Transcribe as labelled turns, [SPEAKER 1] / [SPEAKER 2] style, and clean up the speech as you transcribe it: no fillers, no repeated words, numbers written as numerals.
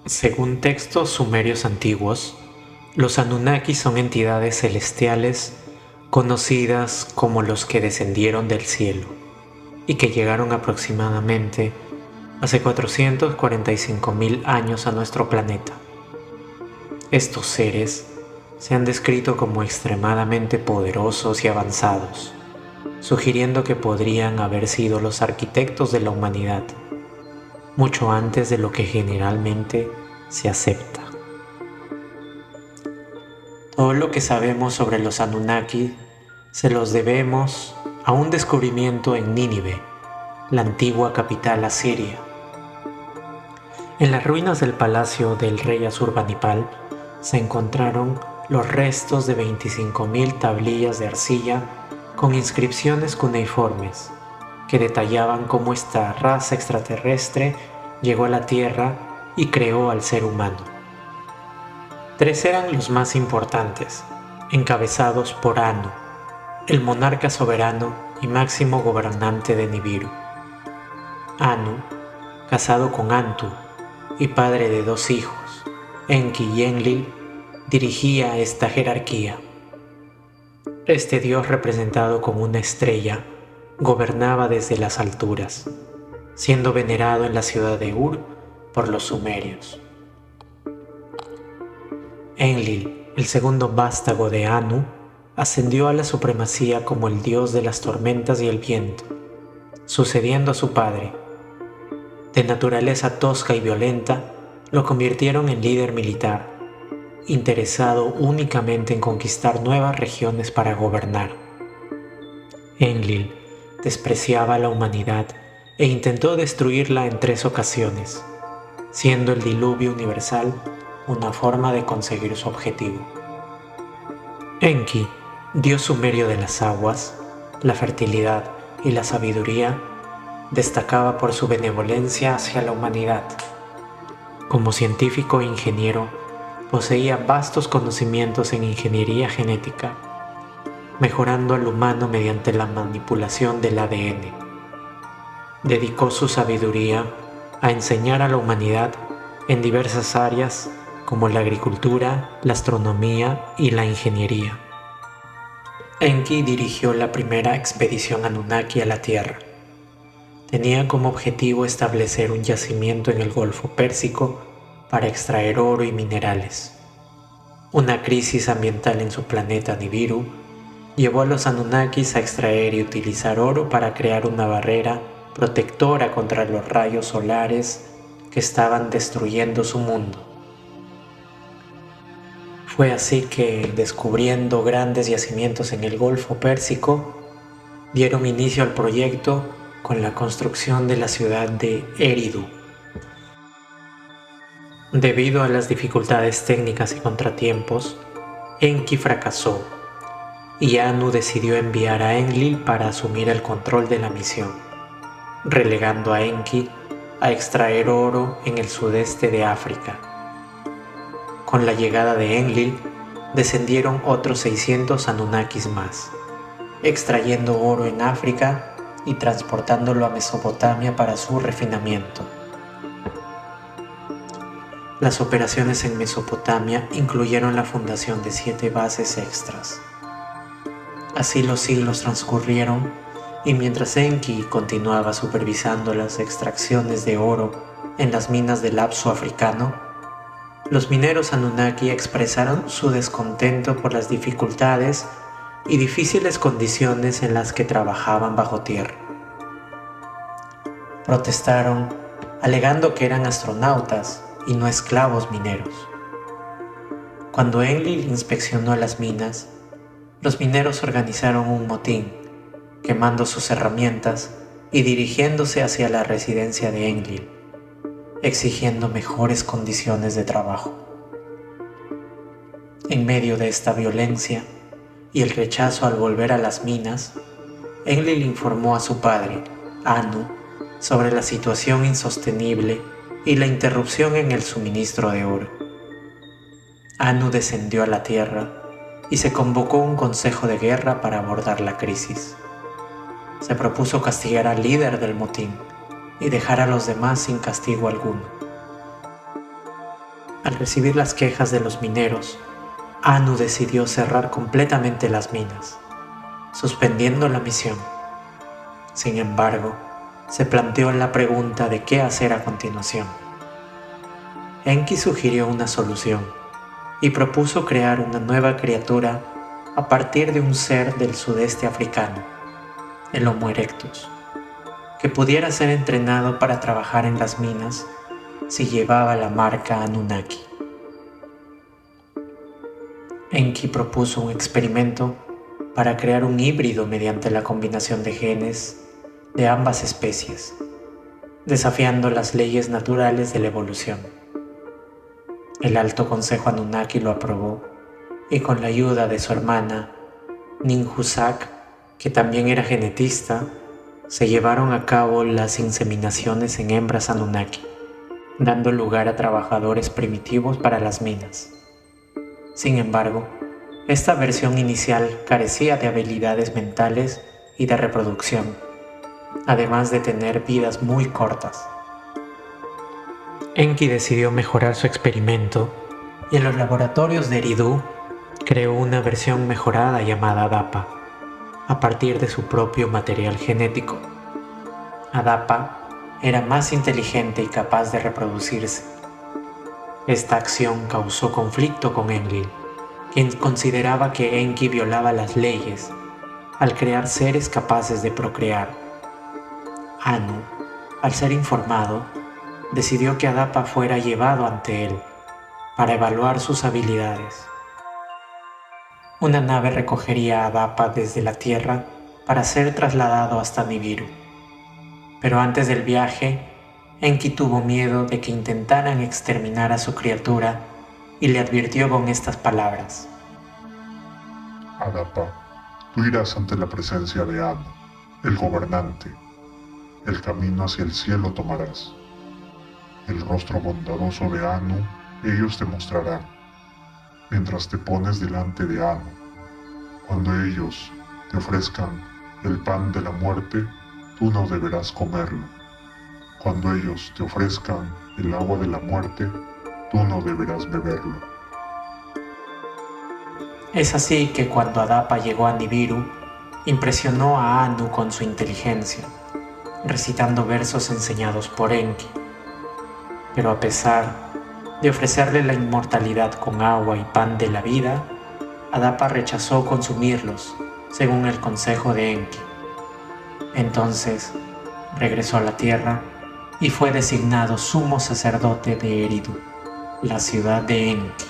[SPEAKER 1] Según textos sumerios antiguos, los Anunnaki son entidades celestiales conocidas como los que descendieron del cielo y que llegaron aproximadamente hace 445.000 años a nuestro planeta. Estos seres se han descrito como extremadamente poderosos y avanzados, sugiriendo que podrían haber sido los arquitectos de la humanidad, mucho antes de lo que generalmente se acepta. Todo lo que sabemos sobre los Anunnaki se los debemos a un descubrimiento en Nínive, la antigua capital asiria. En las ruinas del palacio del rey Asurbanipal se encontraron los restos de 25.000 tablillas de arcilla con inscripciones cuneiformes que detallaban cómo esta raza extraterrestre llegó a la Tierra y creó al ser humano. 3 eran los más importantes, encabezados por Anu, el monarca soberano y máximo gobernante de Nibiru. Anu, casado con Antu y padre de 2 hijos, Enki y Enlil, dirigía esta jerarquía. Este dios, representado como una estrella, gobernaba desde las alturas, siendo venerado en la ciudad de Ur por los sumerios. Enlil, el segundo vástago de Anu, ascendió a la supremacía como el dios de las tormentas y el viento, sucediendo a su padre. De naturaleza tosca y violenta, lo convirtieron en líder militar, interesado únicamente en conquistar nuevas regiones para gobernar. Enlil despreciaba a la humanidad e intentó destruirla en 3 ocasiones, siendo el diluvio universal una forma de conseguir su objetivo. Enki, dios sumerio de las aguas, la fertilidad y la sabiduría, destacaba por su benevolencia hacia la humanidad. Como científico e ingeniero, poseía vastos conocimientos en ingeniería genética, mejorando al humano mediante la manipulación del ADN. Dedicó su sabiduría a enseñar a la humanidad en diversas áreas como la agricultura, la astronomía y la ingeniería. Enki dirigió la primera expedición Anunnaki a la Tierra. Tenía como objetivo establecer un yacimiento en el Golfo Pérsico para extraer oro y minerales. Una crisis ambiental en su planeta Nibiru llevó a los Anunnakis a extraer y utilizar oro para crear una barrera protectora contra los rayos solares que estaban destruyendo su mundo. Fue así que, descubriendo grandes yacimientos en el Golfo Pérsico, dieron inicio al proyecto con la construcción de la ciudad de Eridu. Debido a las dificultades técnicas y contratiempos, Enki fracasó y Anu decidió enviar a Enlil para asumir el control de la misión, relegando a Enki a extraer oro en el sudeste de África. Con la llegada de Enlil, descendieron otros 600 Anunnakis más, extrayendo oro en África y transportándolo a Mesopotamia para su refinamiento. Las operaciones en Mesopotamia incluyeron la fundación de 7 bases extras. Así los siglos transcurrieron y mientras Enki continuaba supervisando las extracciones de oro en las minas del Apso africano, los mineros Anunnaki expresaron su descontento por las dificultades y difíciles condiciones en las que trabajaban bajo tierra. Protestaron, alegando que eran astronautas y no esclavos mineros. Cuando Enlil inspeccionó las minas, los mineros organizaron un motín, quemando sus herramientas y dirigiéndose hacia la residencia de Enlil, exigiendo mejores condiciones de trabajo. En medio de esta violencia y el rechazo al volver a las minas, Enlil informó a su padre, Anu, sobre la situación insostenible y la interrupción en el suministro de oro. Anu descendió a la tierra y se convocó un consejo de guerra para abordar la crisis. Se propuso castigar al líder del motín y dejar a los demás sin castigo alguno. Al recibir las quejas de los mineros, Anu decidió cerrar completamente las minas, suspendiendo la misión. Sin embargo, se planteó la pregunta de qué hacer a continuación. Enki sugirió una solución y propuso crear una nueva criatura a partir de un ser del sudeste africano, el Homo erectus, que pudiera ser entrenado para trabajar en las minas si llevaba la marca Anunnaki. Enki propuso un experimento para crear un híbrido mediante la combinación de genes de ambas especies, desafiando las leyes naturales de la evolución. El Alto Consejo Anunnaki lo aprobó y con la ayuda de su hermana, Ninhursag, que también era genetista, se llevaron a cabo las inseminaciones en hembras Anunnaki, dando lugar a trabajadores primitivos para las minas. Sin embargo, esta versión inicial carecía de habilidades mentales y de reproducción, además de tener vidas muy cortas. Enki decidió mejorar su experimento y en los laboratorios de Eridu creó una versión mejorada llamada Adapa, a partir de su propio material genético. Adapa era más inteligente y capaz de reproducirse. Esta acción causó conflicto con Enlil, quien consideraba que Enki violaba las leyes al crear seres capaces de procrear. Anu, al ser informado, decidió que Adapa fuera llevado ante él para evaluar sus habilidades. Una nave recogería a Adapa desde la Tierra para ser trasladado hasta Nibiru. Pero antes del viaje, Enki tuvo miedo de que intentaran exterminar a su criatura y le advirtió con estas palabras:
[SPEAKER 2] Adapa, tú irás ante la presencia de Anu, el gobernante. El camino hacia el cielo tomarás. El rostro bondadoso de Anu ellos te mostrarán, mientras te pones delante de Anu. Cuando ellos te ofrezcan el pan de la muerte, tú no deberás comerlo. Cuando ellos te ofrezcan el agua de la muerte, tú no deberás beberlo.
[SPEAKER 1] Es así que cuando Adapa llegó a Nibiru, impresionó a Anu con su inteligencia, recitando versos enseñados por Enki. Pero a pesar de ofrecerle la inmortalidad con agua y pan de la vida, Adapa rechazó consumirlos, según el consejo de Enki. Entonces regresó a la tierra y fue designado sumo sacerdote de Eridu, la ciudad de Enki.